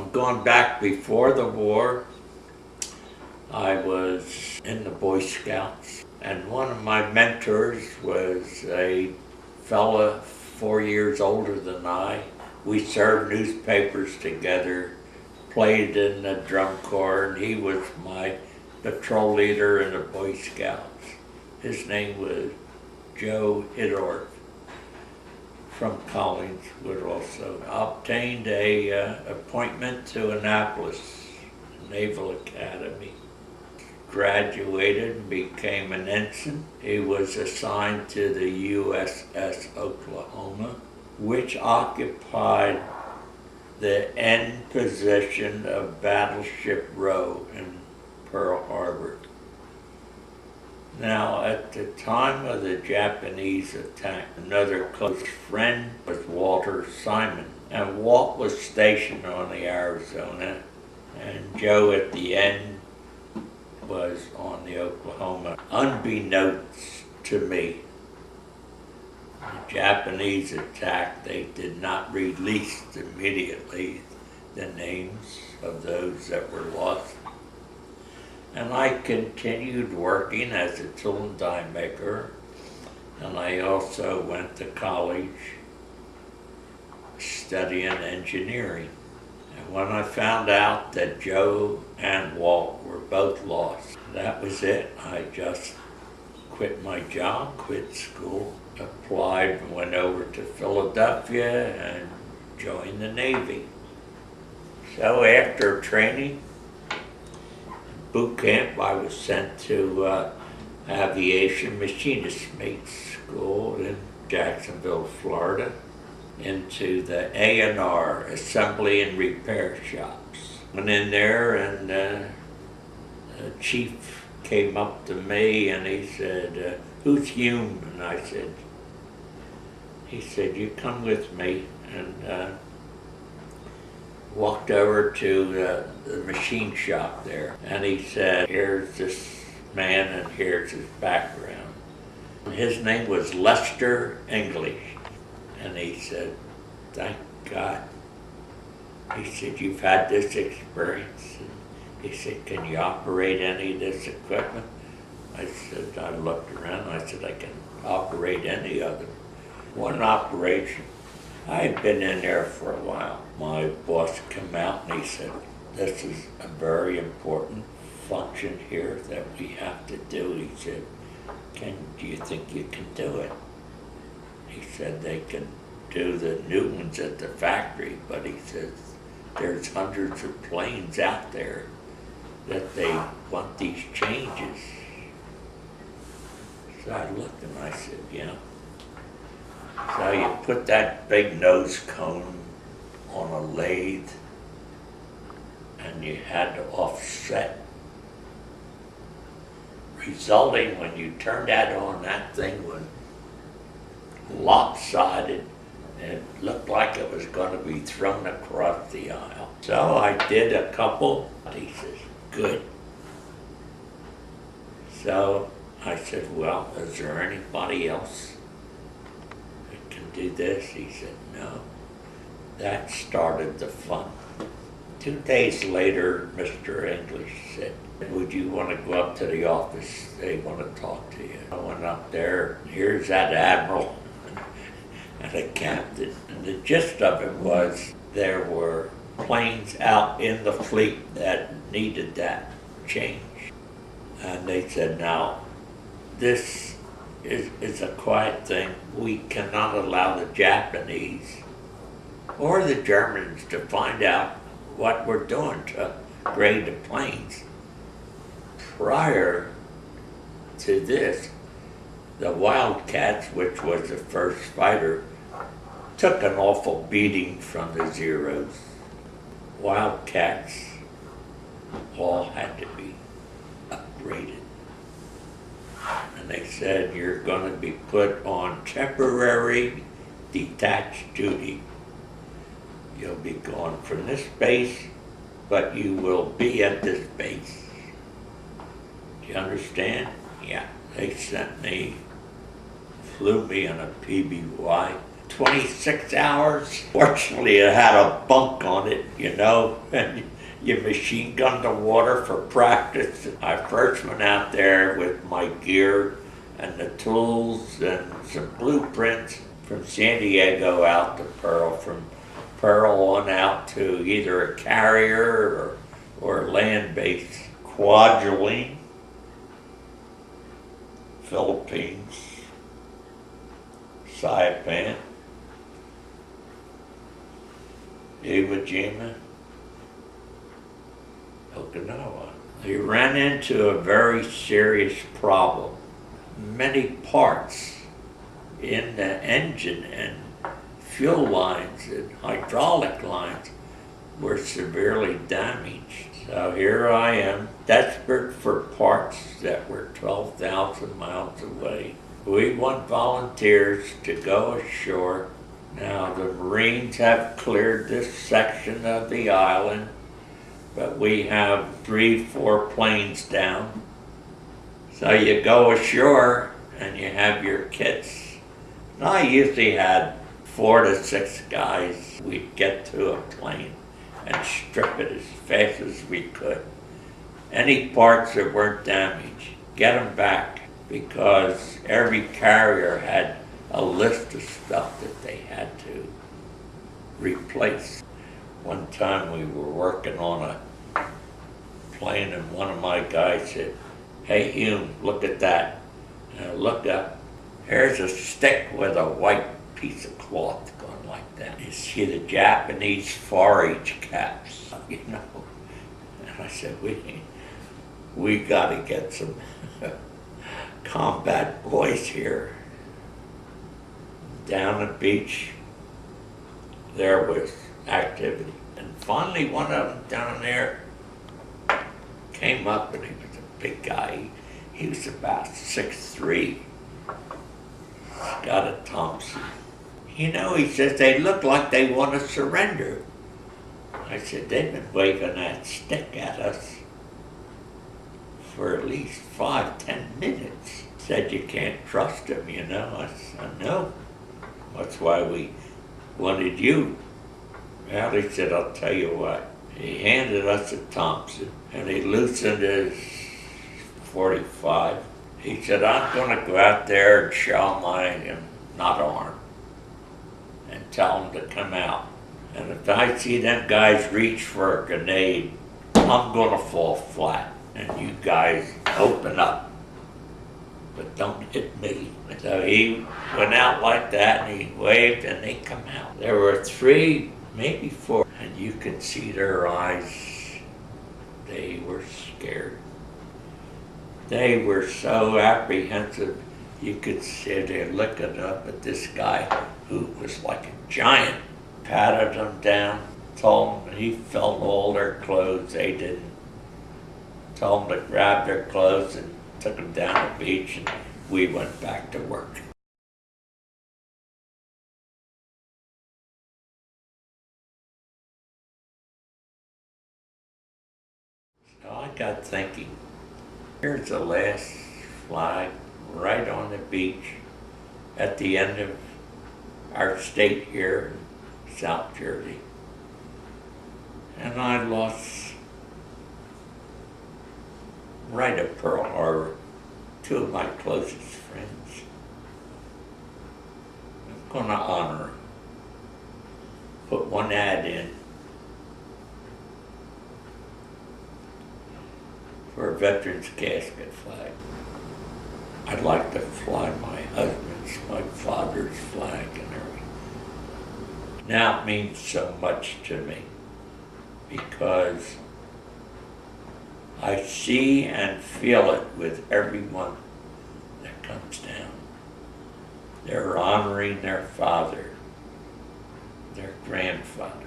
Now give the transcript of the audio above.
I'm going back before the war. I was in the Boy Scouts, and one of my mentors was a fella 4 years older than I. We served newspapers together, played in the drum corps, and he was my patrol leader in the Boy Scouts. His name was Joe Hidorf from Collingswood also. Obtained a appointment to Annapolis Naval Academy. Graduated and became an ensign. He was assigned to the USS Oklahoma, which occupied the end position of Battleship Row in Pearl Harbor. Now, at the time of the Japanese attack, another close friend was Walter Simon, and Walt was stationed on the Arizona, and Joe at the end was on the Oklahoma. Unbeknownst to me, the Japanese attack, they did not release immediately the names of those that were lost. And I continued working as a tool and die maker, and I also went to college studying engineering. And when I found out that Joe and Walt were both lost, that was it. I just quit my job, quit school, applied and went over to Philadelphia and joined the Navy. So after training, boot camp, I was sent to aviation machinist mate school in Jacksonville, Florida, into the A&R, Assembly and Repair Shops. Went in there and the chief came up to me and he said, "Who's Hume?" And I said, he said, "You come with me," and walked over to the machine shop there. And he said, "Here's this man and here's his background." And his name was Lester English. And he said, "Thank God." He said, "You've had this experience." And he said, "Can you operate any of this equipment?" I said, I looked around, I said, "I can operate any of them." One operation, I had been in there for a while. My boss came out and he said, "This is a very important function here that we have to do." He said, "Do you think you can do it?" He said, "They can do the new ones at the factory," but he says, "There's hundreds of planes out there that they want these changes." So I looked and I said, "Yeah." So you put that big nose cone on a lathe and you had to offset, resulting when you turned that on, that thing was lopsided and it looked like it was going to be thrown across the aisle. So I did a couple. He says, "Good." So I said, "Well, is there anybody else that can do this?" He said, "No." That started the fun. 2 days later, Mr. English said, "Would you want to go up to the office? They want to talk to you." I went up there. Here's that admiral and a captain. And the gist of it was there were planes out in the fleet that needed that change. And they said, "Now, this is a quiet thing. We cannot allow the Japanese or the Germans to find out what we're doing to grade the planes." Prior to this, the Wildcats, which was the first fighter, took an awful beating from the Zeros. Wildcats all had to be upgraded. And they said, "You're going to be put on temporary detached duty. You'll be gone from this base, but you will be at this base." Do you understand? Yeah. They sent me, flew me on a PBY 26 hours. Fortunately, it had a bunk on it, and you machine gun the water for practice. I first went out there with my gear and the tools and some blueprints from San Diego out to Pearl, from Pearl on out to either a carrier or land-based. Kwajalein, Philippines, Saipan, Iwo Jima, Okinawa. They ran into a very serious problem. Many parts in the engine and fuel lines and hydraulic lines were severely damaged. So here I am, desperate for parts that were 12,000 miles away. We want volunteers to go ashore. Now the Marines have cleared this section of the island, but we have 3-4 planes down. So you go ashore and you have your kits. And I usually had 4 to 6 guys. We'd get to a plane and strip it as fast as we could. Any parts that weren't damaged, get them back, because every carrier had a list of stuff that they had to replace. One time we were working on a plane and one of my guys said, "Hey Hume, look at that." And I looked up, here's a stick with a white piece of cloth going like that. You see the Japanese 4-H caps, And I said, we got to get some combat boys here. Down the beach, there was activity. And finally one of them down there came up, and he was a big guy. He was about 6'3". He's got a Thompson. He says, they look like they want to surrender. I said, they've been waving that stick at us for at least 5-10 minutes. Said you can't trust them, I said, no. That's why we wanted you. Well, he said, I'll tell you what. He handed us a Thompson, and he loosened his 45. He said, I'm going to go out there and show them I am not armed, and tell them to come out. And if I see them guys reach for a grenade, I'm going to fall flat. And you guys open up, but don't hit me. So he went out like that, and he waved, and they come out. There were 3, maybe 4, and you could see their eyes. They were scared. They were so apprehensive. You could see they're looking up at this guy who was like a giant. Patted them down, told them he felt all their clothes, they didn't. Told them to grab their clothes and took them down the beach, and we went back to work. So I got thinking, here's the last flag right on the beach at the end of our state here in South Jersey. And I lost, right at Pearl Harbor, 2 of my closest friends. I'm going to honor them. Put one ad in for a veteran's casket flag. I'd like to fly my husband's, my father's flag and everything. Now it means so much to me because I see and feel it with everyone that comes down. They're honoring their father, their grandfather.